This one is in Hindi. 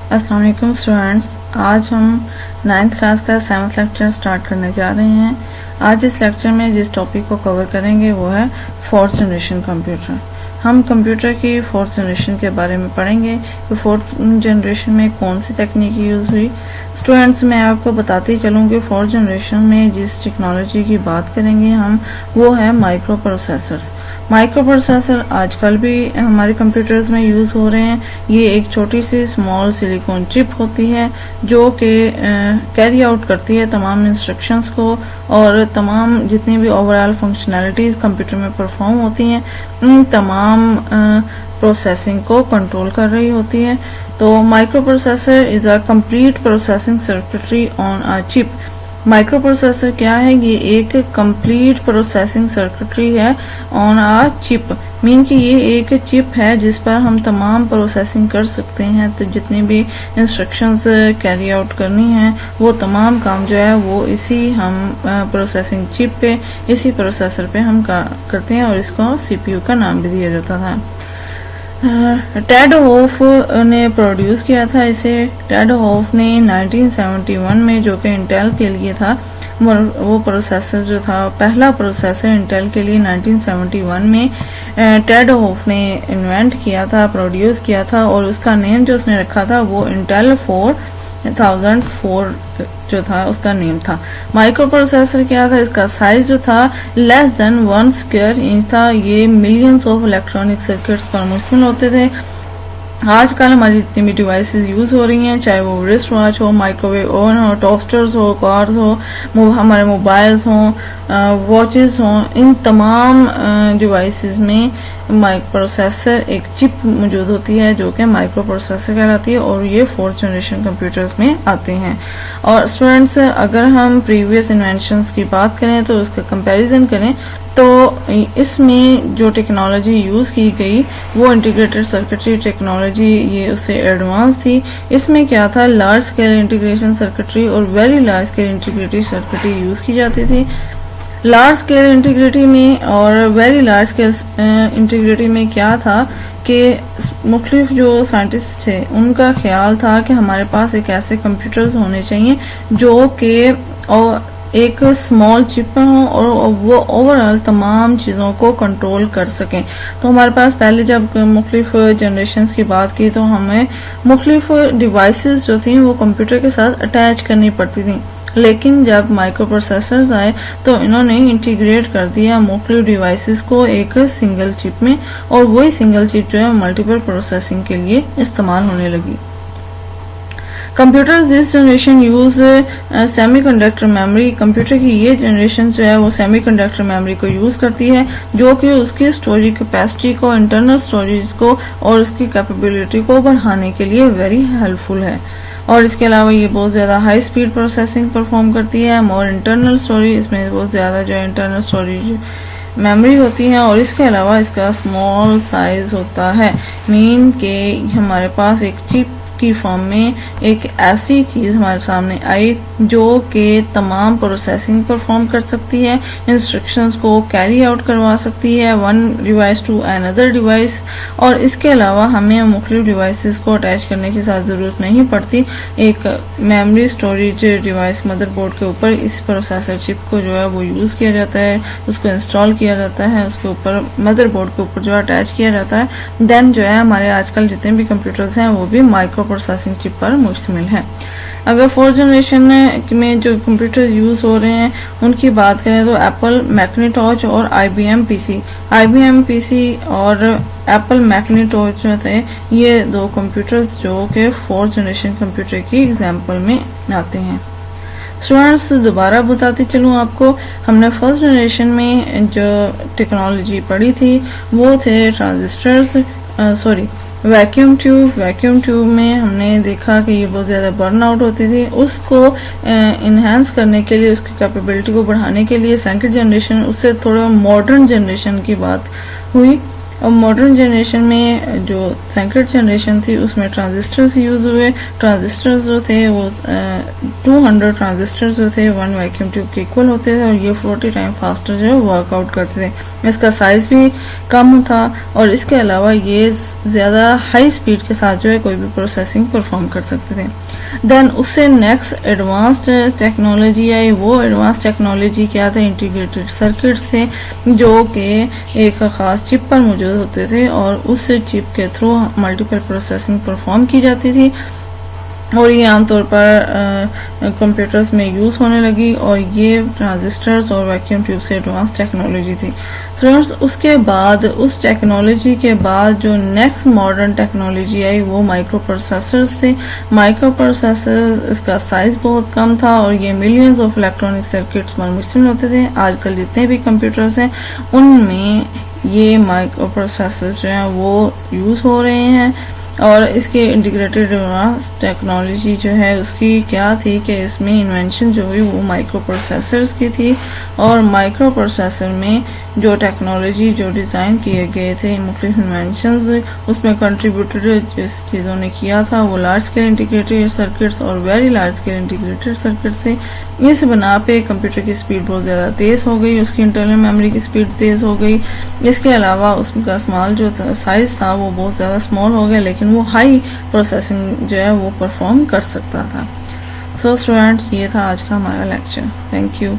अस्सलाम वालेकुम स्टूडेंट्स, आज हम 9th क्लास का 7th लेक्चर स्टार्ट करने जा रहे हैं। आज इस लेक्चर में जिस टॉपिक को कवर करेंगे वो है 4th जनरेशन कंप्यूटर। हम कंप्यूटर की 4th जनरेशन के बारे में पढ़ेंगे कि 4th जनरेशन में कौन सी तकनीक यूज़ हुई। स्टूडेंट्स, मैं आपको बताती चलूँ कि 4th जनरेशन में जिस टेक्नोलॉजी की बात करेंगे हम वो है माइक्रो प्रोसेसर्स। माइक्रो प्रोसेसर आजकल भी हमारे कंप्यूटर्स में यूज़ हो रहे हैं। ये एक छोटी सी स्मॉल सिलिकॉन चिप होती है जो कि कैरी आउट करती है तमाम इंस्ट्रक्शंस को और तमाम जितनी भी ओवरऑल फंक्शनैलिटीज़ कंप्यूटर में परफॉर्म होती हैं उन तमाम प्रोसेसिंग को कंट्रोल कर रही होती है। तो micro processor is a complete processing circuitry on a chip. Micro processor क्या है? ये एक कंप्लीट प्रोसेसिंग सर्किटरी है ऑन अ चिप। मीन कि ये एक चिप है जिस पर हम तमाम प्रोसेसिंग कर सकते हैं। तो जितनी भी इंस्ट्रक्शंस कैरी आउट करनी है वो तमाम काम जो है वो इसी हम प्रोसेसिंग चिप पे, इसी प्रोसेसर पे हम करते हैं और इसको सीपीयू का नाम भी दिया जाता था। टेड होफ ने प्रोड्यूस किया था इसे। टेड होफ ने 1971 में, जो कि इंटेल के लिए था, वो प्रोसेसर जो था, पहला प्रोसेसर इंटेल के लिए 1971 में टेड होफ ने इन्वेंट किया था, प्रोड्यूस किया था और उसका नेम जो उसने रखा था वो इंटेल 4004 जो था उसका नेम था। माइक्रो प्रोसेसर क्या था? इसका साइज जो था लेस देन 1 स्क्वायर इंच था। ये मिलियंस ऑफ इलेक्ट्रॉनिक सर्किट्स पर मुश्तमिल होते थे। आजकल हमारी जितनी भी डिवाइसेस यूज़ हो रही हैं, चाहे वो रिस्ट वॉच हो, माइक्रोवेव ओवन हो, टोस्टर्स हो, कार्स हो, हमारे मोबाइल्स हों, वॉचेस हों, इन तमाम डिवाइसेस में माइक्रो प्रोसेसर एक चिप मौजूद होती है जो कि माइक्रो प्रोसेसर कहलाती है और ये 4th जनरेशन कंप्यूटर्स में आते हैं। और स्टूडेंट्स, अगर हम प्रीवियस इन्वेंशंस की बात करें तो उसका कंपैरिजन करें तो इसमें जो टेक्नोलॉजी यूज़ की गई वो इंटीग्रेटेड सर्किटरी टेक्नोलॉजी, ये उससे एडवांस थी। इसमें क्या था? लार्ज स्केल इंटीग्रेशन सर्किटरी और very large scale integrated circuitry use की जाती थी। लार्ज स्केल इंटीग्रिटी में और वेरी लार्ज स्केल इंटीग्रिटी में क्या था कि मुख्तलिफ जो साइंटिस्ट थे उनका ख्याल था कि हमारे पास एक ऐसे कंप्यूटर्स होने चाहिए जो कि एक स्मॉल चिप में हो और वो ओवरऑल तमाम चीज़ों को कंट्रोल कर सकें। तो हमारे पास पहले जब मुख्तलिफ जनरेशन्स की बात की तो हमें मुख्तलिफ डिवाइसेस जो थी वो कंप्यूटर के साथ अटैच करनी पड़ती थी, लेकिन जब माइक्रो प्रोसेसर्स आए तो इन्होंने इंटीग्रेट कर दिया मुख्तलिफ डिवाइसेस को एक सिंगल चिप में और वही सिंगल चिप जो है मल्टीपल प्रोसेसिंग के लिए इस्तेमाल होने लगी। Computers this generation use semiconductor memory. Computer की ये जनरेशन जो है वो सेमीकंडक्टर मेमोरी को यूज करती है जो कि उसकी स्टोरेज कैपेसिटी को, इंटरनल स्टोरेज को और उसकी कैपेबिलिटी को बढ़ाने के लिए वेरी हेल्पफुल है। और इसके अलावा ये बहुत ज़्यादा हाई स्पीड प्रोसेसिंग परफॉर्म करती है। और इंटरनल स्टोरेज, इसमें बहुत ज़्यादा जो है इंटरनल स्टोरेज मेमोरी होती है और इसके अलावा इसका स्मॉल साइज होता है। मीन के हमारे पास एक चिप की फॉर्म में एक ऐसी चीज़ हमारे सामने आई जो कि तमाम प्रोसेसिंग परफॉर्म कर सकती है, इंस्ट्रक्शंस को कैरी आउट करवा सकती है one device to another device. और इसके अलावा हमें मुख्तलिफ डिवाइसेस को अटैच करने की साथ ज़रूरत नहीं पड़ती। एक मेमोरी स्टोरेज डिवाइस मदरबोर्ड के ऊपर इस प्रोसेसर चिप को जो है वो यूज़ किया जाता है, उसको इंस्टॉल किया जाता है, उसके ऊपर मदरबोर्ड के ऊपर जो अटैच किया जाता है। देन जो है हमारे आजकल जितने भी कंप्यूटर्स हैं वो भी माइक्रो प्रोसेसिंग चिप पर मुश्तमिल है। अगर 4th जनरेशन में जो कंप्यूटर यूज़ हो रहे हैं उनकी बात करें तो एप्पल मैकनिटॉच और IBM PC और एप्पल मैकनिटॉच जो थे ये दो कंप्यूटर्स जो कि 4th जनरेशन कंप्यूटर की एग्जांपल में आते हैं। स्टूडेंट्स, दोबारा बताती चलूँ आपको, हमने 1st जनरेशन में जो टेक्नोलॉजी पढ़ी थी वो थे ट्रांजिस्टर्स, वैक्यूम ट्यूब में हमने देखा कि ये बहुत ज़्यादा बर्न आउट होती थी। उसको इन्हांस करने के लिए, उसकी कैपेबिलिटी को बढ़ाने के लिए 2nd जनरेशन, उससे थोड़ा मॉडर्न जनरेशन की बात हुई और मॉडर्न जनरेशन में जो सेकंड जनरेशन थी उसमें ट्रांजिस्टर्स यूज़ हुए। ट्रांजिस्टर्स जो थे वो 200 ट्रांजिस्टर्स जो थे 1 वैक्यूम ट्यूब के इक्वल होते थे और ये 40 टाइम फास्टर जो है वर्कआउट करते थे। इसका साइज़ भी कम था और इसके अलावा ये ज़्यादा हाई स्पीड के साथ जो है कोई भी प्रोसेसिंग परफॉर्म कर सकते थे। देन उससे नेक्स्ट एडवांस्ड टेक्नोलॉजी आई। वो एडवांस टेक्नोलॉजी क्या था? इंटीग्रेटेड सर्किट्स थे जो कि एक ख़ास चिप पर मौजूद होते थे और उस चिप के थ्रू मल्टीपल प्रोसेसिंग परफॉर्म की जाती थी और ये आमतौर पर कंप्यूटर्स में यूज़ होने लगी और ये ट्रांजिस्टर्स और वैक्यूम ट्यूब से एडवांस टेक्नोलॉजी थी। फ्रेंड्स, उसके बाद उस टेक्नोलॉजी के बाद जो नेक्स्ट मॉडर्न टेक्नोलॉजी आई वो माइक्रो प्रोसेसर्स थे। माइक्रो प्रोसेसर, इसका साइज़ बहुत कम था और ये मिलियंस ऑफ इलेक्ट्रॉनिक सर्किट्स पर मुश्तमिल होते थे। आजकल जितने भी कंप्यूटर्स हैं उनमें ये माइक्रो प्रोसेसर्स जो हैं वो यूज़ हो रहे हैं और इसके इंटीग्रेटेड टेक्नोलॉजी जो है उसकी क्या थी कि इसमें इन्वेंशन जो हुई वो माइक्रो प्रोसेसर्स की थी और माइक्रो प्रोसेसर में जो टेक्नोलॉजी जो डिज़ाइन किए गए थे मुख्तलिफ इन्वेंशंस उसमें कंट्रीब्यूटेड जिस चीज़ों ने किया था वो लार्ज स्केल इंटीग्रेटेड सर्किट्स और very large scale integrated circuit से। इस बना पे कंप्यूटर की स्पीड बहुत ज़्यादा तेज़ हो गई, उसकी इंटरनल मेमोरी की स्पीड तेज़ हो गई। इसके अलावा उसका स्मॉल जो साइज़ था वो बहुत ज़्यादा स्मॉल हो गया लेकिन वो हाई प्रोसेसिंग जो है वो परफॉर्म कर सकता था। सो स्टूडेंट, ये था आज का हमारा लेक्चर। Thank you.